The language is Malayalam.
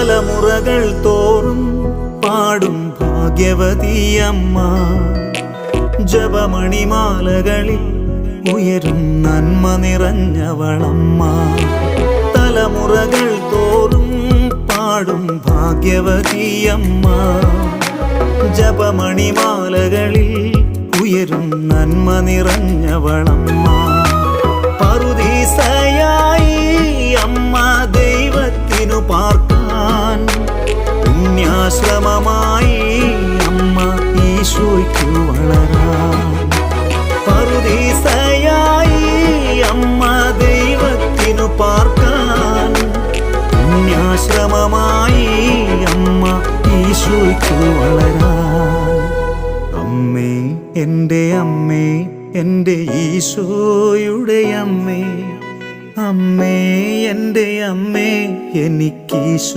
തലമുറകൾ തോറും പാടും ഭാഗ്യവതിയമ്മ. ജപമണിമാലകളിൽ ഉയരും നന്മ നിറഞ്ഞവളമ്മ. തലമുറകൾ തോറും പാടും ഭാഗ്യവതിയമ്മ. ജപമണിമാലകളിൽ ഉയരും നന്മ നിറഞ്ഞവളമ്മ. പറുദീസയായി അമ്മ ദൈവത്തിനു പാർക്കാൻ, പുണ്യാശ്രമമായി അമ്മ ഈശോയ്ക്കു വളരാൻ. പറുദീസയായി അമ്മ ദൈവത്തിനു പാർക്കാൻ, പുണ്യാശ്രമമായി അമ്മ ഈശോയ്ക്കു വളരാൻ. അമ്മേ, എൻ്റെ അമ്മേ, എൻ്റെ ഈശോയുടെ അമ്മേ, അമ്മേ എൻ്റെ അമ്മേ, എനിക്കീശോ